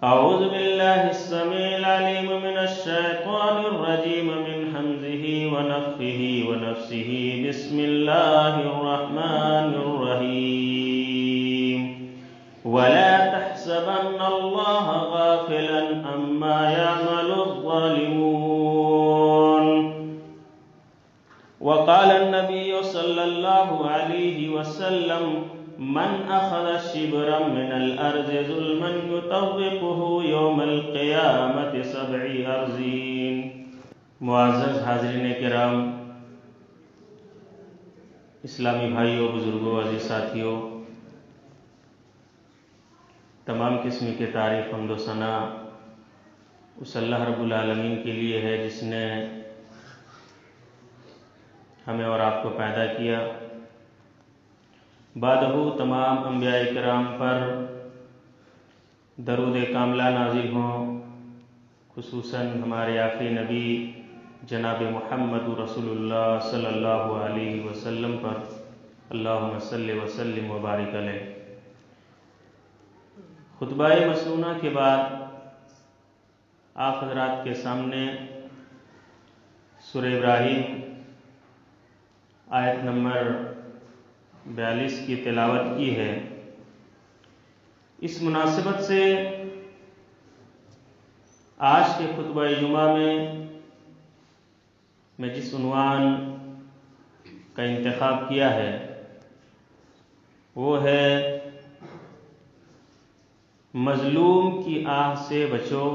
أعوذ بالله السميع العليم من الشيطان الرجيم من همزه ونفخه ونفسه بسم الله الرحمن الرحيم ولا تحسبن الله غافلا عما يعمل الظالمون وقال النبي صلى الله عليه وسلم من أخذ شبرا من الأرض ظلما يطوقه يوم القيامة 7 أرضين۔ معزز حاضرین کرام، اسلامی بھائیوں، بزرگوں، عزیز ساتھیوں، تمام قسم کے تعریف، حمد و ثنا اس اللہ رب العالمین کے لیے ہے جس نے ہمیں اور آپ کو پیدا کیا۔ بعدہ تمام انبیاء کرام پر درود کاملہ نازل ہوں، خصوصاً ہمارے آخری نبی جناب محمد رسول اللہ صلی اللہ علیہ وسلم پر، اللہم صلی وسلم وبارک علیہ۔ خطبہ مسنونہ کے بعد آپ حضرات کے سامنے سورہ ابراہیم آیت نمبر 42 کی تلاوت کی ہے۔ اس مناسبت سے آج کے خطبہ جمعہ میں جس عنوان کا انتخاب کیا ہے وہ ہے مظلوم کی آہ سے بچو۔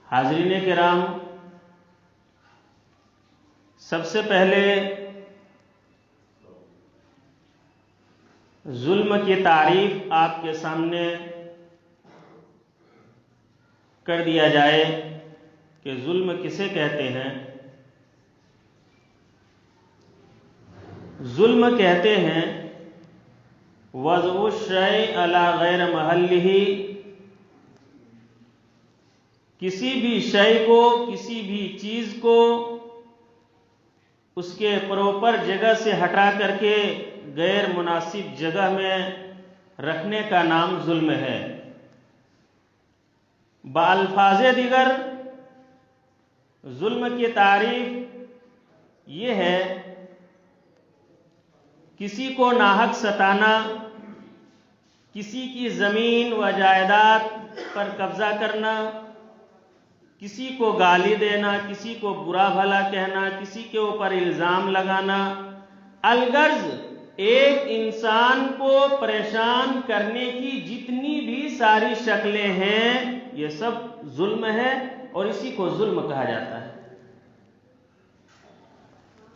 حاضرین کرام، سب سے پہلے ظلم کی تعریف آپ کے سامنے کر دیا جائے کہ ظلم کسے کہتے ہیں۔ ظلم کہتے ہیں وضع الشیء علی غیر محلہ، کسی بھی شے کو، کسی بھی چیز کو اس کے پراپر جگہ سے ہٹا کر کے غیر مناسب جگہ میں رکھنے کا نام ظلم ہے۔ بالفاظ دیگر ظلم کی تعریف یہ ہے کسی کو ناحق ستانا، کسی کی زمین و جائیداد پر قبضہ کرنا، کسی کو گالی دینا، کسی کو برا بھلا کہنا، کسی کے اوپر الزام لگانا، الغرض ایک انسان کو پریشان کرنے کی جتنی بھی ساری شکلیں ہیں یہ سب ظلم ہے اور اسی کو ظلم کہا جاتا ہے۔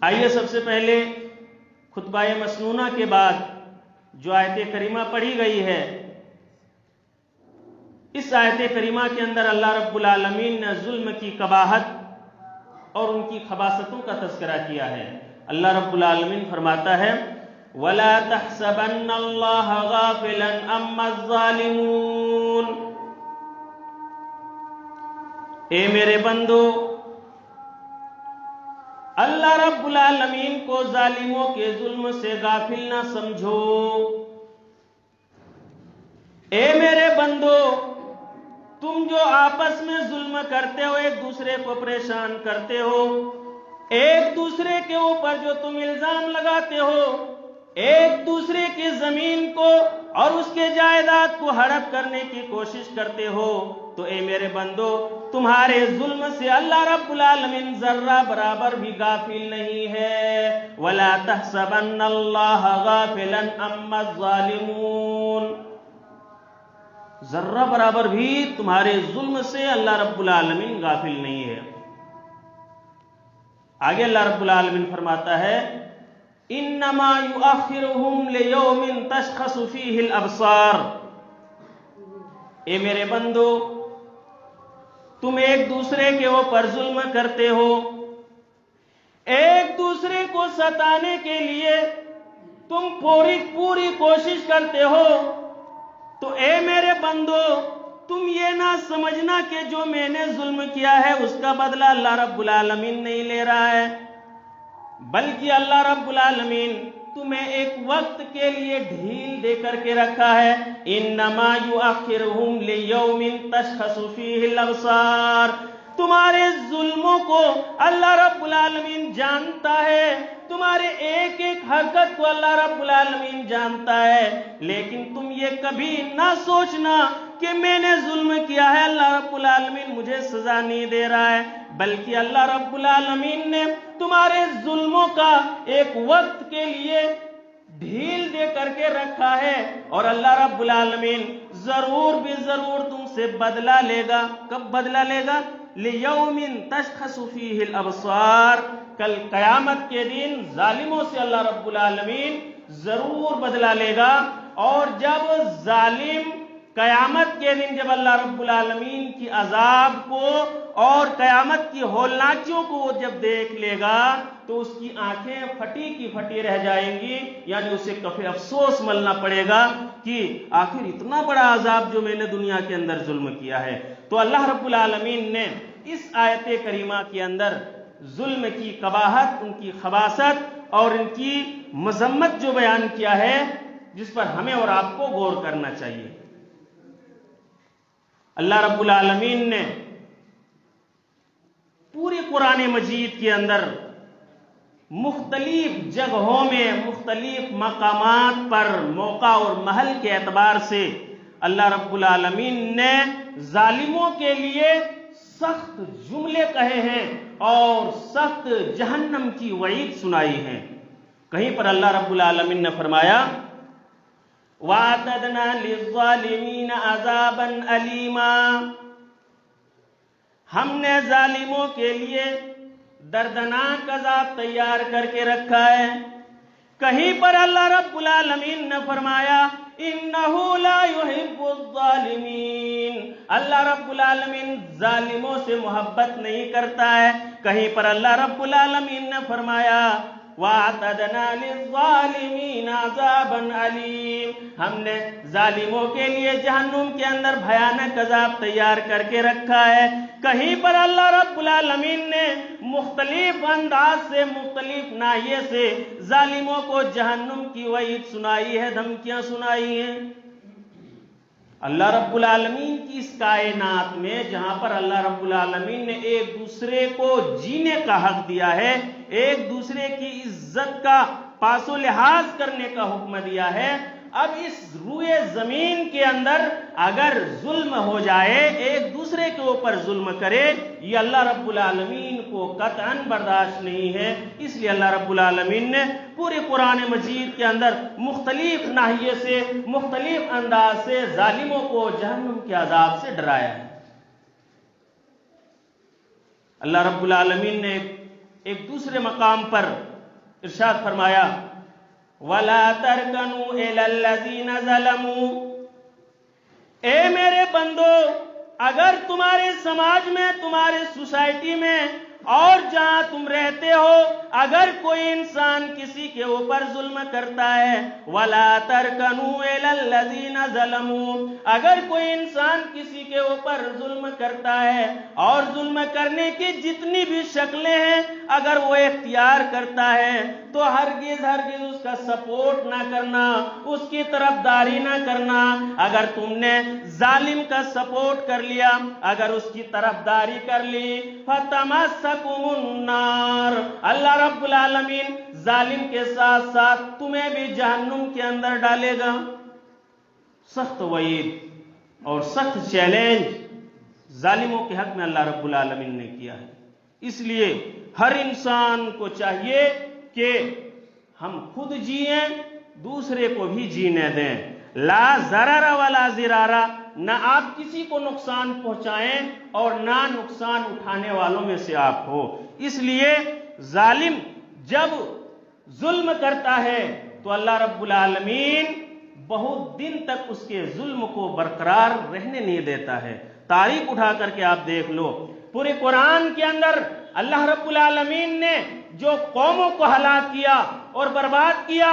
آئیے سب سے پہلے خطبہ مسنونہ کے بعد جو آیت کریمہ پڑھی گئی ہے، اس آیت کریمہ کے اندر اللہ رب العالمین نے ظلم کی قباحت اور ان کی خباثتوں کا تذکرہ کیا ہے۔ اللہ رب العالمین فرماتا ہے وَلَا تَحْسَبَنَّ اللَّهَ غَافِلًا عَمَّا الظَّالِمُونَ، اے میرے بندو، اللہ رب العالمین کو ظالموں کے ظلم سے غافل نہ سمجھو۔ اے میرے بندو، تم جو آپس میں ظلم کرتے ہو، ایک دوسرے کو پریشان کرتے ہو، ایک دوسرے کے اوپر جو تم الزام لگاتے ہو، ایک دوسرے کی زمین کو اور اس کے جائیداد کو ہڑپ کرنے کی کوشش کرتے ہو، تو اے میرے بندو، تمہارے ظلم سے اللہ رب العالمین ذرہ برابر بھی غافل نہیں ہے۔ وَلَا تَحْسَبَنَّ اللَّهَ غَافِلًا عَمَّا الظَّالِمُونَ، ذرہ برابر بھی تمہارے ظلم سے اللہ رب العالمین غافل نہیں ہے۔ آگے اللہ رب العالمین فرماتا ہے انما یؤخرہم لیوم تشخص فیہ الابصار، اے میرے بندو، تم ایک دوسرے کے اوپر ظلم کرتے ہو، ایک دوسرے کو ستانے کے لیے تم پوری کوشش کرتے ہو، تو اے میرے بندو، تم یہ نہ سمجھنا کہ جو میں نے ظلم کیا ہے اس کا بدلہ اللہ رب العالمین نہیں لے رہا ہے، بلکہ اللہ رب العالمین تمہیں ایک وقت کے لیے ڈھیل دے کر کے رکھا ہے. انما یؤخرہم لیوم تشخص فیہ الابصار. تمہارے ظلموں کو اللہ رب العالمین جانتا ہے، تمہارے ایک ایک حرکت کو اللہ رب العالمین جانتا ہے، لیکن تم یہ کبھی نہ سوچنا کہ میں نے ظلم کیا ہے، اللہ رب العالمین مجھے سزا نہیں دے رہا ہے، بلکہ اللہ رب العالمین نے تمہارے ظلموں کا ایک وقت کے لیے ڈھیل دے کر کے رکھا ہے، اور اللہ رب العالمین ضرور بھی ضرور تم سے بدلہ لے گا. کب بدلہ لے گا؟ لیوم تشخص فیہ الابصار. کل قیامت کے دن ظالموں سے اللہ رب العالمین ضرور بدلہ لے گا. اور جب ظالم قیامت کے دن جب اللہ رب العالمین کی عذاب کو اور قیامت کی ہولناکیوں کو وہ جب دیکھ لے گا تو اس کی آنکھیں پھٹی کی پھٹی رہ جائیں گی، یعنی اسے کافی افسوس ملنا پڑے گا کہ آخر اتنا بڑا عذاب جو میں نے دنیا کے اندر ظلم کیا ہے. تو اللہ رب العالمین نے اس آیت کریمہ کے اندر ظلم کی قباحت، ان کی خباثت اور ان کی مذمت جو بیان کیا ہے، جس پر ہمیں اور آپ کو غور کرنا چاہیے. اللہ رب العالمین نے پورے قرآن مجید کے اندر مختلف جگہوں میں مختلف مقامات پر موقع اور محل کے اعتبار سے اللہ رب العالمین نے ظالموں کے لیے سخت جملے کہے ہیں اور سخت جہنم کی وعید سنائی ہے. کہیں پر اللہ رب العالمین نے فرمایا وَأَعْتَدْنَا لِلظَّالِمِينَ عَذَابًا أَلِيمًا. ہم نے ظالموں کے لیے دردناک عذاب تیار کر کے رکھا ہے. کہیں پر اللہ رب العالمین نے فرمایا اِنَّهُ لَا يُحِبُّ الظَّالِمِينَ. اللہ رب العالمین ظالموں سے محبت نہیں کرتا ہے. کہیں پر اللہ رب العالمین نے فرمایا وَأَعْتَدْنَا لِلظَّالِمِينَ عَذَابًا أَلِيمًا. ہم نے ظالموں کے لیے جہنم کے اندر بھیانک عذاب تیار کر کے رکھا ہے. کہیں پر اللہ رب العالمین نے مختلف انداز سے مختلف ناحیے سے ظالموں کو جہنم کی وعید سنائی ہے، دھمکیاں سنائی ہیں. اللہ رب العالمین کی اس کائنات میں جہاں پر اللہ رب العالمین نے ایک دوسرے کو جینے کا حق دیا ہے، ایک دوسرے کی عزت کا پاس و لحاظ کرنے کا حکم دیا ہے، اب اس روئے زمین کے اندر اگر ظلم ہو جائے، ایک دوسرے کے اوپر ظلم کرے، یہ اللہ رب العالمین کو قطعاً برداشت نہیں ہے. اس لیے اللہ رب العالمین نے پورے قرآن مجید کے اندر مختلف ناحیے سے مختلف انداز سے ظالموں کو جہنم کے عذاب سے ڈرایا ہے. اللہ رب العالمین نے ایک دوسرے مقام پر ارشاد فرمایا وَلَا تَرْكَنُوا إِلَى الَّذِينَ ظَلَمُوا. اے میرے بندو، اگر تمہارے سماج میں، تمہارے سوسائٹی میں اور جہاں تم رہتے ہو، اگر کوئی انسان کسی کے اوپر ظلم کرتا ہے وَلَا تَرْكَنُوا إِلَى الَّذِينَ ظَلَمُوا. اگر کوئی انسان کسی کے اوپر ظلم کرتا ہے اور ظلم کرنے کی جتنی بھی شکلیں ہیں اگر وہ اختیار کرتا ہے تو ہرگز ہرگز اس کا سپورٹ نہ کرنا، اس کی طرفداری نہ کرنا. اگر تم نے ظالم کا سپورٹ کر لیا، اگر اس کی طرفداری کر لی فَتَمَسَّكُمُ النَّارُ. اللہ رب العالمین ظالم کے ساتھ ساتھ تمہیں بھی جہنم کے اندر ڈالے گا. سخت وعید اور سخت چیلنج ظالموں کے حق میں اللہ رب العالمین نے کیا ہے. اس لیے ہر انسان کو چاہیے کہ ہم خود جئیں، دوسرے کو بھی جینے دیں. لا ضرر ولا ضرار. نہ آپ کسی کو نقصان پہنچائیں اور نہ نقصان اٹھانے والوں میں سے آپ ہو. اس لیے ظالم جب ظلم کرتا ہے تو اللہ رب العالمین بہت دن تک اس کے ظلم کو برقرار رہنے نہیں دیتا ہے. تاریخ اٹھا کر کے آپ دیکھ لو، پورے قرآن کے اندر اللہ رب العالمین نے جو قوموں کو ہلاک کیا اور برباد کیا،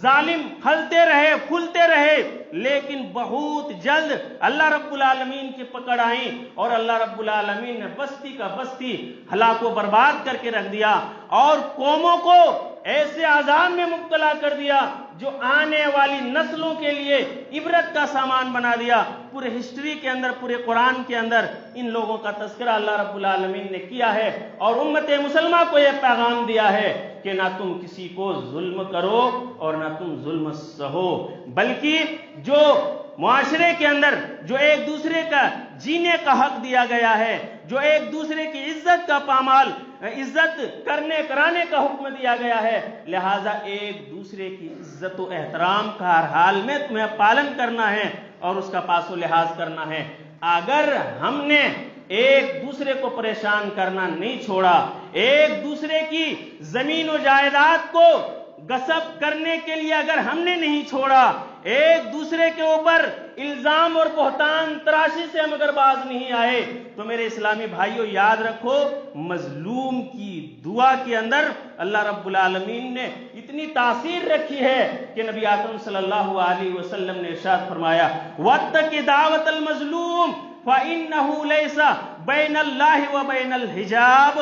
ظالم پھلتے رہے پھولتے رہے، لیکن بہت جلد اللہ رب العالمین کی پکڑ آئی اور اللہ رب العالمین نے بستی کا بستی ہلاک و برباد کر کے رکھ دیا اور قوموں کو ایسے عذاب میں مبتلا کر دیا جو آنے والی نسلوں کے لیے عبرت کا سامان بنا دیا۔ پورے ہسٹری کے اندر، پورے قرآن کے اندر ان لوگوں کا تذکرہ اللہ رب العالمین نے کیا ہے اور امت مسلمہ کو یہ پیغام دیا ہے کہ نہ تم کسی کو ظلم کرو اور نہ تم ظلم سہو، بلکہ جو معاشرے کے اندر جو ایک دوسرے کا جینے کا حق دیا گیا ہے، جو ایک دوسرے کی عزت کا پامال، عزت کرنے کرانے کا حکم دیا گیا ہے، لہٰذا ایک دوسرے کی عزت و احترام کا ہر حال میں تمہیں پالن کرنا ہے اور اس کا پاس و لحاظ کرنا ہے۔ اگر ہم نے ایک دوسرے کو پریشان کرنا نہیں چھوڑا، ایک دوسرے کی زمین و جائیداد کو غصب کرنے کے لیے اگر ہم نے نہیں چھوڑا، ایک دوسرے کے اوپر الزام اور بہتان تراشی سے ہم اگر باز نہیں آئے، تو میرے اسلامی بھائیوں یاد رکھو، مظلوم کی دعا کے اندر اللہ رب العالمین نے اتنی تاثیر رکھی ہے کہ نبی اکرم صلی اللہ علیہ وسلم نے ارشاد فرمایا وَاتَّقِ دَعْوَةَ الْمَظْلُومِ فَإِنَّهُ لَيْسَ بَيْنَ اللَّهِ وَبَيْنَ الْحِجَابِ۔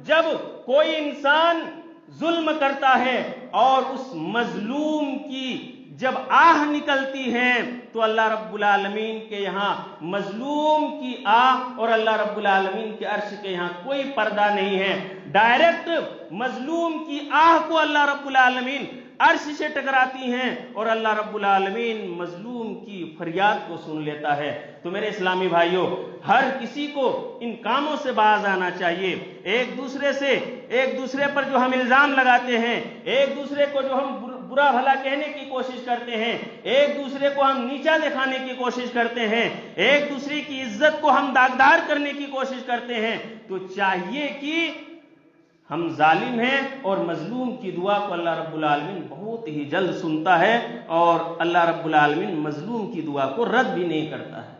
جب کوئی انسان ظلم کرتا ہے اور اس مظلوم کی جب آہ نکلتی ہے تو اللہ رب العالمین کے یہاں مظلوم کی آہ اور اللہ رب العالمین کے عرش کے یہاں کوئی پردہ نہیں ہے۔ ڈائریکٹ مظلوم کی آہ کو اللہ رب العالمین عرش سے ٹکراتی ہیں اور اللہ رب العالمین مظلوم کی فریاد کو سن لیتا ہے۔ تو میرے اسلامی بھائیوں، ہر کسی کو ان کاموں سے باز آنا چاہیے۔ ایک دوسرے پر جو ہم الزام لگاتے ہیں، ایک دوسرے کو جو ہم برا بھلا کہنے کی کوشش کرتے ہیں، ایک دوسرے کو ہم نیچا دکھانے کی کوشش کرتے ہیں، ایک دوسرے کی عزت کو ہم داغدار کرنے کی کوشش کرتے ہیں، تو چاہیے کہ ہم ظالم ہیں اور مظلوم کی دعا کو اللہ رب العالمین بہت ہی جلد سنتا ہے اور اللہ رب العالمین مظلوم کی دعا کو رد بھی نہیں کرتا ہے۔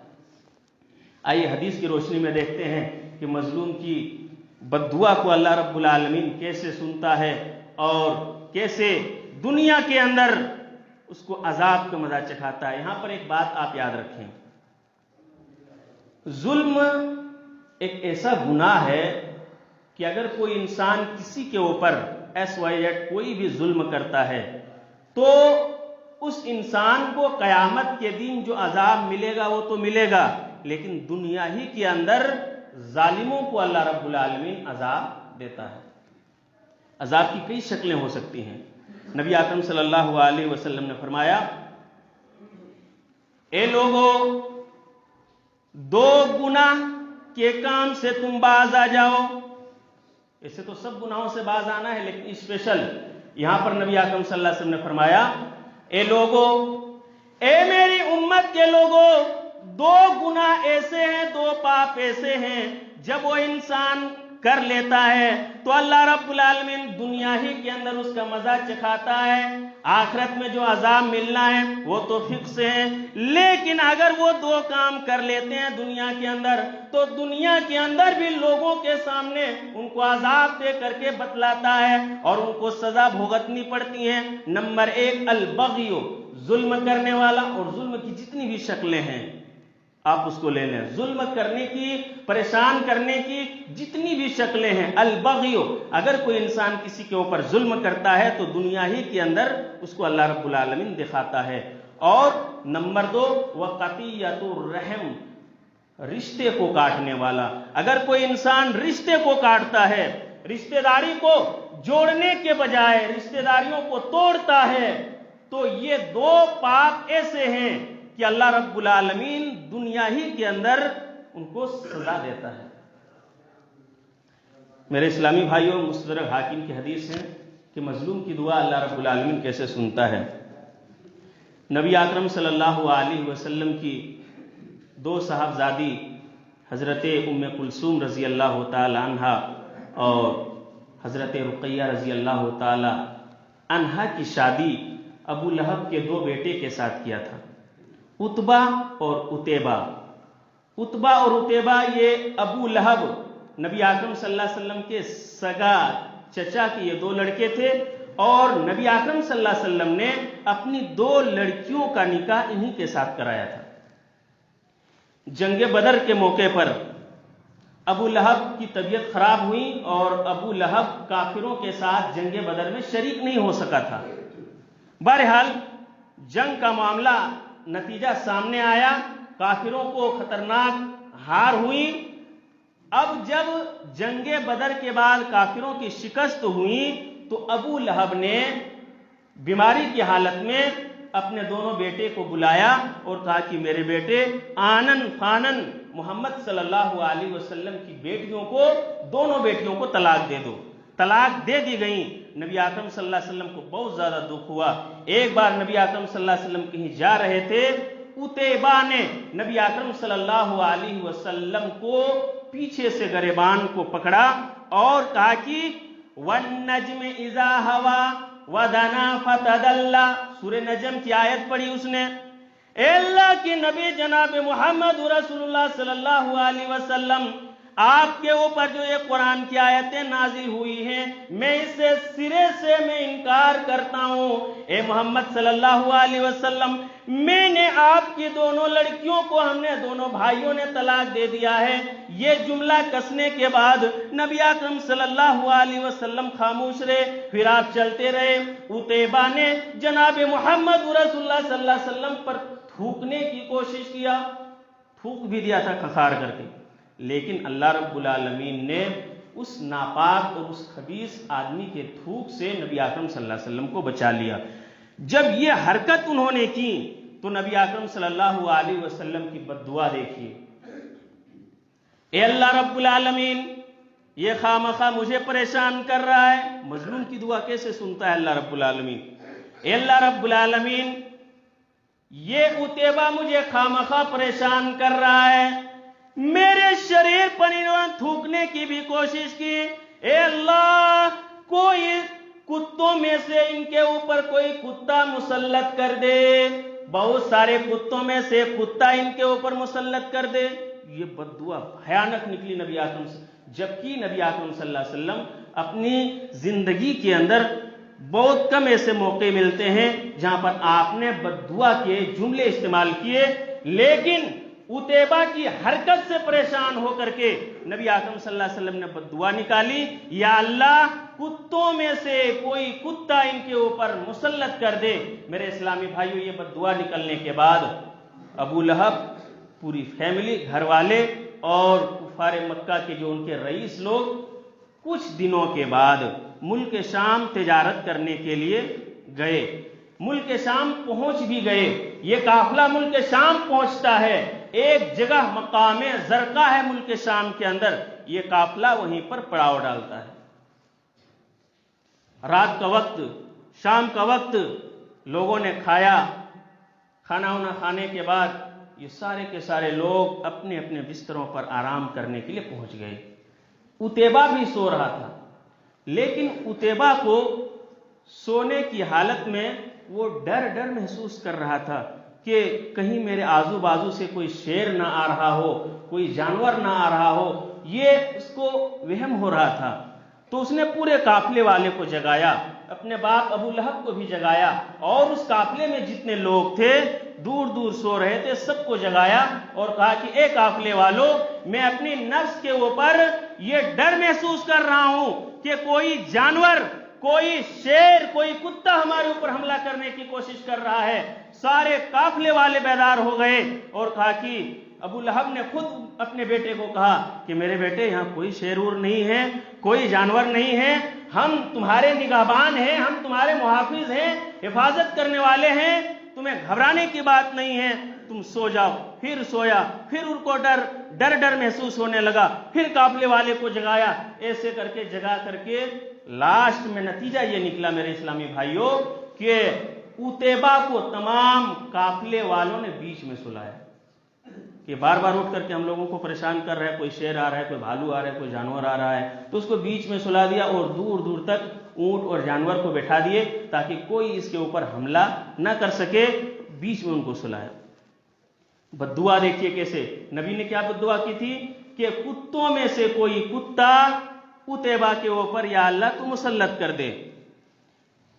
آئیے حدیث کی روشنی میں دیکھتے ہیں کہ مظلوم کی بد دعا کو اللہ رب العالمین کیسے سنتا ہے اور کیسے دنیا کے اندر اس کو عذاب کا مزہ چکھاتا ہے۔ یہاں پر ایک بات آپ یاد رکھیں، ظلم ایک ایسا گناہ ہے کہ اگر کوئی انسان کسی کے اوپر کوئی بھی ظلم کرتا ہے تو اس انسان کو قیامت کے دن جو عذاب ملے گا وہ تو ملے گا، لیکن دنیا ہی کے اندر ظالموں کو اللہ رب العالمین عذاب دیتا ہے۔ عذاب کی کئی شکلیں ہو سکتی ہیں۔ نبی اکرم صلی اللہ علیہ وسلم نے فرمایا، اے لوگو، دو گناہ کے کام سے تم باز آ جاؤ۔ اسے تو سب گناہوں سے باز آنا ہے، لیکن اسپیشل یہاں پر نبی اکرم صلی اللہ علیہ وسلم نے فرمایا، اے لوگو، اے میری امت کے لوگو، دو گناہ ایسے ہیں، دو پاپ ایسے ہیں، جب وہ انسان کر لیتا ہے تو اللہ رب العالمین دنیا ہی کے اندر اس کا مزہ چکھاتا ہے، آخرت میں جو عذاب ملنا ہے وہ تو فکس ہے، لیکن اگر وہ دو کام کر لیتے ہیں دنیا کے اندر تو دنیا کے اندر بھی لوگوں کے سامنے ان کو عذاب دے کر کے بتلاتا ہے اور ان کو سزا بھگتنی پڑتی ہے۔ نمبر 1 البغی، ظلم کرنے والا، اور ظلم کی جتنی بھی شکلیں ہیں آپ اس کو لے لیں، ظلم کرنے کی، پریشان کرنے کی جتنی بھی شکلیں ہیں، البغی، اگر کوئی انسان کسی کے اوپر ظلم کرتا ہے تو دنیا ہی کے اندر اس کو اللہ رب العالمین دکھاتا ہے۔ اور نمبر 2 وقطیعۃ الرحم، رشتے کو کاٹنے والا، اگر کوئی انسان رشتے کو کاٹتا ہے، رشتہ داری کو جوڑنے کے بجائے رشتہ داریوں کو توڑتا ہے، تو یہ دو پاپ ایسے ہیں کہ اللہ رب العالمین دنیا ہی کے اندر ان کو سزا دیتا ہے۔ میرے اسلامی بھائیوں، مستدرک حاکم کی حدیث ہے کہ مظلوم کی دعا اللہ رب العالمین کیسے سنتا ہے۔ نبی اکرم صلی اللہ علیہ وسلم کی 2 صاحبزادی حضرت ام کلثوم رضی اللہ تعالی عنہ اور حضرت رقیہ رضی اللہ تعالی عنہ کی شادی ابو لہب کے 2 بیٹے کے ساتھ کیا تھا، عتبہ اور عتیبہ۔ عتبہ اور عتیبہ یہ ابو لہب نبی اکرم صلی اللہ علیہ وسلم کے سگا چچا کے یہ 2 لڑکے تھے، اور نبی اکرم صلی اللہ علیہ وسلم نے اپنی 2 لڑکیوں کا نکاح انہی کے ساتھ کرایا تھا۔ جنگ بدر کے موقع پر ابو لہب کی طبیعت خراب ہوئی اور ابو لہب کافروں کے ساتھ جنگ بدر میں شریک نہیں ہو سکا تھا۔ بہرحال جنگ کا معاملہ نتیجہ سامنے آیا، کافروں کو خطرناک ہار ہوئی۔ اب جب جنگ بدر کے بعد کافروں کی شکست ہوئی تو ابو لہب نے بیماری کی حالت میں اپنے دونوں بیٹے کو بلایا اور کہا کہ میرے بیٹے آنن فانن محمد صلی اللہ علیہ وسلم کی بیٹیوں کو، دونوں بیٹیوں کو طلاق دے دو۔ طلاق دے دی گئیں۔ نبی اکرم صلی اللہ علیہ وسلم کو بہت زیادہ دکھ ہوا۔ ایک بار نبی اکرم صلی اللہ علیہ وسلم کہیں جا رہے تھے، عتیبہ نے نبی اکرم صلی اللہ علیہ وسلم کو پیچھے سے گریبان کو پکڑا اور کہا کہ وَالنَّجْمِ إِذَا هَوَى وَدَنَا فَتَدَلَّا، سورہ نجم کی آیت پڑھی اس نے۔ اے اللہ کی نبی جناب محمد رسول اللہ صلی اللہ علیہ وسلم، آپ کے اوپر جو یہ قرآن کی آیتیں نازل ہوئی ہیں، میں اس سے سرے سے میں انکار کرتا ہوں۔ اے محمد صلی اللہ علیہ وسلم، میں نے آپ کی دونوں لڑکیوں کو، ہم نے دونوں بھائیوں نے طلاق دے دیا ہے۔ یہ جملہ کسنے کے بعد نبی اکرم صلی اللہ علیہ وسلم خاموش رہے، پھر آپ چلتے رہے۔ عتیبہ نے جناب محمد رسول اللہ صلی اللہ علیہ وسلم پر تھوکنے کی کوشش کیا، تھوک بھی دیا تھا کھخار کر کے، لیکن اللہ رب العالمین نے اس ناپاک اور اس خبیث آدمی کے تھوک سے نبی اکرم صلی اللہ علیہ وسلم کو بچا لیا۔ جب یہ حرکت انہوں نے کی تو نبی اکرم صلی اللہ علیہ وسلم کی بد دعا دیکھیے، اے اللہ رب العالمین، یہ خامخواہ مجھے پریشان کر رہا ہے۔ مظلوم کی دعا کیسے سنتا ہے اللہ رب العالمین؟ اے اللہ رب العالمین، یہ عتیبہ مجھے خامخواہ پریشان کر رہا ہے، میرے شریر پر انہوں نے تھوکنے کی بھی کوشش کی۔ اے اللہ، کوئی کتوں میں سے ان کے اوپر کوئی کتا مسلط کر دے، بہت سارے کتوں میں سے کتا ان کے اوپر مسلط کر دے۔ یہ بد دعا بھیانک نکلی نبی اکرم سے، جبکہ نبی اکرم صلی اللہ علیہ وسلم اپنی زندگی کے اندر بہت کم ایسے موقع ملتے ہیں جہاں پر آپ نے بد دعا کے جملے استعمال کیے، لیکن عتیبہ کی حرکت سے پریشان ہو کر کے نبی اکرم صلی اللہ علیہ وسلم نے بد دعا نکالی، یا اللہ کتوں میں سے کوئی کتا ان کے اوپر مسلط کر دے۔ میرے اسلامی بھائیوں، یہ بد دعا نکلنے کے بعد ابو لہب، پوری فیملی، گھر والے اور کفار مکہ کے جو ان کے رئیس لوگ کچھ دنوں کے بعد ملک شام تجارت کرنے کے لیے گئے۔ ملک شام پہنچ بھی گئے۔ یہ قافلہ ملک شام پہنچتا ہے، ایک جگہ مقام زرقہ ہے ملک شام کے اندر، یہ قافلہ وہیں پر پڑاؤ ڈالتا ہے۔ رات کا وقت، شام کا وقت، لوگوں نے کھایا، کھانا وانا کھانے کے بعد یہ سارے کے سارے لوگ اپنے اپنے بستروں پر آرام کرنے کے لیے پہنچ گئے۔ عتیبہ بھی سو رہا تھا، لیکن عتیبہ کو سونے کی حالت میں وہ ڈر محسوس کر رہا تھا کہ کہیں میرے آزو بازو سے کوئی شیر نہ آ رہا ہو، کوئی جانور نہ آ رہا ہو، یہ اس کو وہم ہو رہا تھا۔ تو اس نے پورے قافلے والے کو جگایا، اپنے باپ ابو لہب کو بھی جگایا، اور اس قافلے میں جتنے لوگ تھے دور دور سو رہے تھے سب کو جگایا اور کہا کہ اے قافلے والو، میں اپنی نفس کے اوپر یہ ڈر محسوس کر رہا ہوں کہ کوئی جانور، کوئی شیر، کوئی کتا ہمارے اوپر حملہ کرنے کی کوشش کر رہا ہے۔ سارے قافلے والے بیدار ہو گئے اور کہا کہ ابو لہب نے خود اپنے بیٹے کو کہا کہ میرے بیٹے، یہاں کوئی شیرور نہیں ہے، کوئی جانور نہیں ہے، ہم تمہارے نگہبان ہیں، ہم تمہارے محافظ ہیں، حفاظت کرنے والے ہیں، تمہیں گھبرانے کی بات نہیں ہے، تم سو جاؤ۔ پھر سویا، پھر ان کو ڈر محسوس ہونے لگا، پھر قافلے والے کو جگایا، ایسے کر کے جگا کر کے لاسٹ میں نتیجہ یہ نکلا میرے اسلامی بھائیوں کہ عتیبہ کو تمام قافلے والوں نے بیچ میں سلایا کہ بار بار اٹھ کر کے ہم لوگوں کو پریشان کر رہا ہے، کوئی شیر آ رہا ہے، کوئی بھالو آ رہا ہے، کوئی جانور آ رہا ہے، تو اس کو بیچ میں سلا دیا اور دور دور تک اونٹ اور جانور کو بٹھا دیے تاکہ کوئی اس کے اوپر حملہ نہ کر سکے، بیچ میں ان کو سلایا۔ بد دعا دیکھیے کیسے، نبی نے کیا بد دعا کی تھی کہ کتوں میں سے کوئی کتا عتیبہ کے اوپر یا اللہ تو مسلط کر دے۔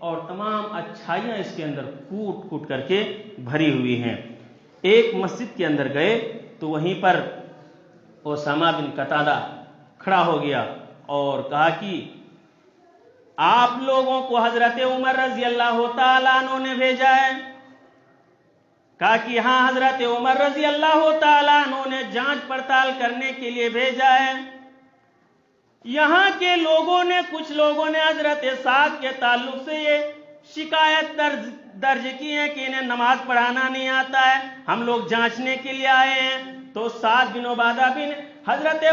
اور تمام اچھائیاں اس کے اندر کوٹ کوٹ کر کے بھری ہوئی ہیں۔ ایک مسجد کے اندر گئے تو وہیں پر اسامہ بن قتادہ کھڑا ہو گیا اور کہا کہ آپ لوگوں کو حضرت عمر رضی اللہ تعالیٰ عنہ نے بھیجا ہے؟ کہا کہ ہاں، حضرت عمر رضی اللہ تعالیٰ عنہ نے جانچ پڑتال کرنے کے لیے بھیجا ہے۔ یہاں کے لوگوں نے، کچھ لوگوں نے حضرت سعد کے تعلق سے یہ شکایت درج کی ہے کہ انہیں نماز پڑھانا نہیں آتا ہے، ہم لوگ جانچنے کے لیے آئے ہیں۔ تو سعد بن عبادہ بن حضرت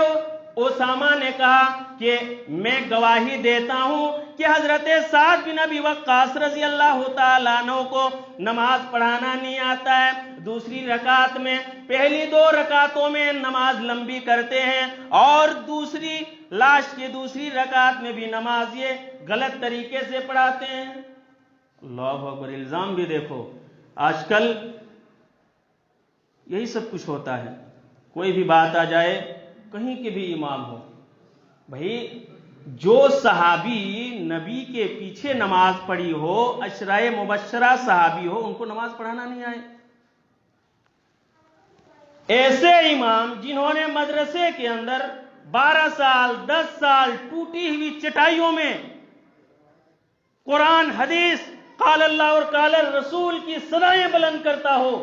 اسامہ نے کہا کہ میں گواہی دیتا ہوں کہ حضرت سعد بن ابی وقاص رضی اللہ تعالیٰ عنہ کو نماز پڑھانا نہیں آتا ہے۔ دوسری رکعت میں، پہلی 2 رکعتوں میں نماز لمبی کرتے ہیں اور لاسٹ کی دوسری رکعت میں بھی نماز یہ غلط طریقے سے پڑھاتے ہیں۔ اللہ اکبر! الزام بھی دیکھو، آج کل یہی سب کچھ ہوتا ہے۔ کوئی بھی بات آ جائے، کہیں کے بھی امام ہو، بھائی جو صحابی نبی کے پیچھے نماز پڑھی ہو، عشرۂ مبشرہ صحابی ہو، ان کو نماز پڑھانا نہیں آئے۔ ایسے امام جنہوں نے مدرسے کے اندر 12 سال 10 سال ٹوٹی ہوئی چٹائیوں میں قرآن حدیث قال اللہ اور قال الرسول کی صدائیں بلند کرتا ہو،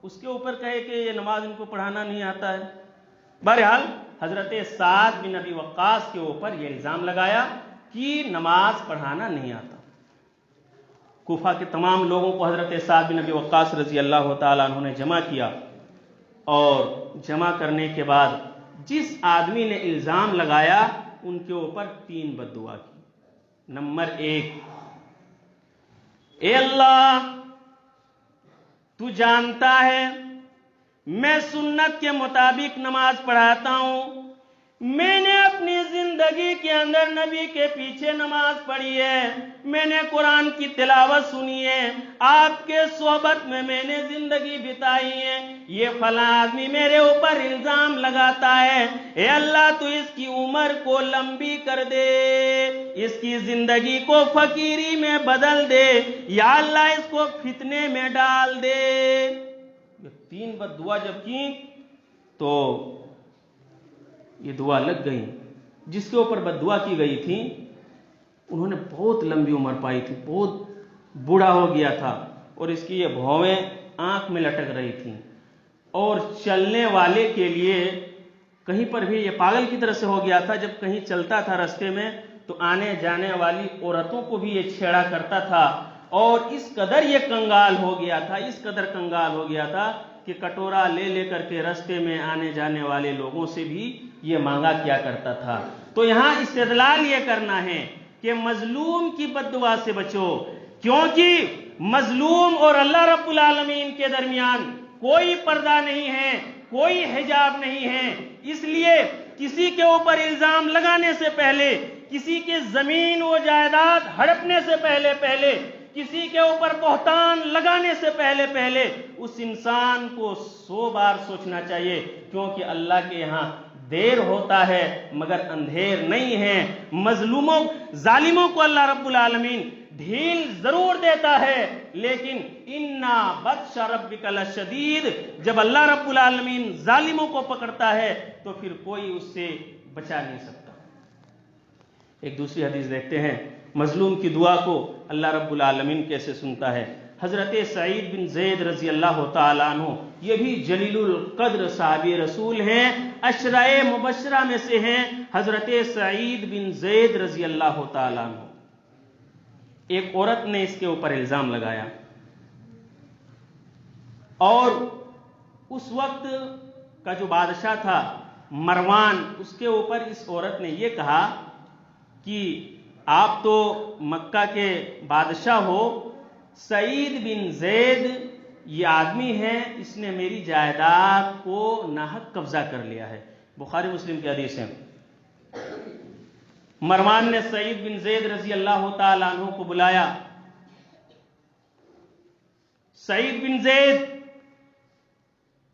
اس کے اوپر کہے کہ یہ نماز ان کو پڑھانا نہیں آتا ہے۔ بہرحال حضرت سعد بن ابی وقاص کے اوپر یہ الزام لگایا کہ نماز پڑھانا نہیں آتا۔ کوفہ کے تمام لوگوں کو حضرت سعد بن ابی وقاص رضی اللہ تعالیٰ عنہ نے جمع کیا، اور جمع کرنے کے بعد جس آدمی نے الزام لگایا ان کے اوپر 3 بد دعا کی۔ نمبر 1، اے اللہ، تو جانتا ہے میں سنت کے مطابق نماز پڑھاتا ہوں، میں نے اپنی زندگی کے اندر نبی کے پیچھے نماز پڑھی ہے، میں نے قرآن کی تلاوت سنی ہے، آپ کے صحبت میں نے زندگی بتائی ہے، یہ فلاں آدمی میرے اوپر الزام لگاتا ہے، اے اللہ تو اس کی عمر کو لمبی کر دے، اس کی زندگی کو فقیری میں بدل دے، یا اللہ اس کو فتنے میں ڈال دے۔ یہ 3 بد دعا جب کی تو یہ دعا لگ گئی۔ جس کے اوپر بد دعا کی گئی تھی انہوں نے بہت لمبی عمر پائی تھی، بہت بوڑھا ہو گیا تھا، اور اس کی یہ بھویں آنکھ میں لٹک رہی تھیں، اور چلنے والے کے لیے کہیں پر بھی یہ پاگل کی طرح سے ہو گیا تھا۔ جب کہیں چلتا تھا رستے میں تو آنے جانے والی عورتوں کو بھی یہ چھیڑا کرتا تھا، اور اس قدر یہ کنگال ہو گیا تھا، اس قدر کنگال ہو گیا تھا کہ کٹورا لے لے کر کے رستے میں آنے جانے والے لوگوں سے بھی یہ مانگا کیا کرتا تھا۔ تو یہاں استدلال یہ کرنا ہے کہ مظلوم کی بد دعا سے بچو، کیونکہ مظلوم اور اللہ رب العالمین کے درمیان کوئی پردہ نہیں ہے، کوئی حجاب نہیں ہے، اس لیے کسی کے اوپر الزام لگانے سے پہلے، کسی کی زمین و جائیداد ہڑپنے سے پہلے، کسی کے اوپر بہتان لگانے سے پہلے اس انسان کو 100 بار سوچنا چاہیے، کیونکہ اللہ کے یہاں دیر ہوتا ہے مگر اندھیر نہیں ہے۔ مظلوموں، ظالموں کو اللہ رب العالمین ڈھیل ضرور دیتا ہے، لیکن اِنَّا بَطْشَ رَبِّكَ لَشَدِيدٌ، جب اللہ رب العالمین ظالموں کو پکڑتا ہے تو پھر کوئی اس سے بچا نہیں سکتا۔ ایک دوسری حدیث دیکھتے ہیں، مظلوم کی دعا کو اللہ رب العالمین کیسے سنتا ہے۔ حضرت سعید بن زید رضی اللہ تعالیٰ عنہ، یہ بھی جلیل القدر صحابی رسول ہیں، عشرۂ مبشرہ میں سے ہیں، حضرت سعید بن زید رضی اللہ تعالیٰ عنہ۔ ایک عورت نے اس کے اوپر الزام لگایا، اور اس وقت کا جو بادشاہ تھا مروان، اس کے اوپر اس عورت نے یہ کہا کہ آپ تو مکہ کے بادشاہ ہو، سعید بن زید یہ آدمی ہے، اس نے میری جائیداد کو ناحق قبضہ کر لیا ہے۔ بخاری مسلم کی حدیث ہے۔ مروان نے سعید بن زید رضی اللہ تعالیٰ عنہ کو بلایا۔ سعید بن زید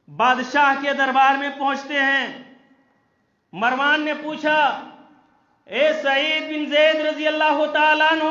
بادشاہ کے دربار میں پہنچتے ہیں۔ مروان نے پوچھا، اے سعید بن زید رضی اللہ تعالیٰ عنہ،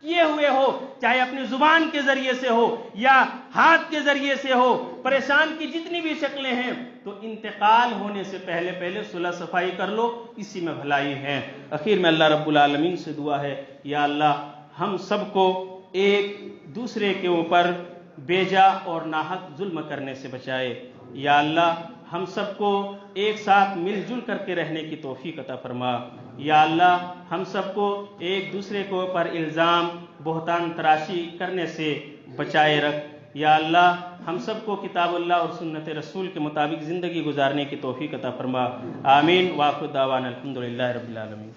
کیے ہوئے ہو، چاہے اپنی زبان کے ذریعے سے ہو یا ہاتھ کے ذریعے سے ہو، پریشان کی جتنی بھی شکلیں ہیں، تو انتقال ہونے سے پہلے صلح صفائی کر لو، اسی میں بھلائی ہے۔ اخیر میں اللہ رب العالمین سے دعا ہے، یا اللہ ہم سب کو ایک دوسرے کے اوپر بیجا اور ناحق ظلم کرنے سے بچائے۔ یا اللہ ہم سب کو ایک ساتھ مل جل کر کے رہنے کی توفیق عطا فرما۔ یا اللہ ہم سب کو ایک دوسرے کے اوپر الزام، بہتان تراشی کرنے سے بچائے رکھ۔ یا اللہ ہم سب کو کتاب اللہ اور سنت رسول کے مطابق زندگی گزارنے کی توفیق عطا فرما۔ آمین۔ وآخر دعوانا الحمدللہ رب العالمین۔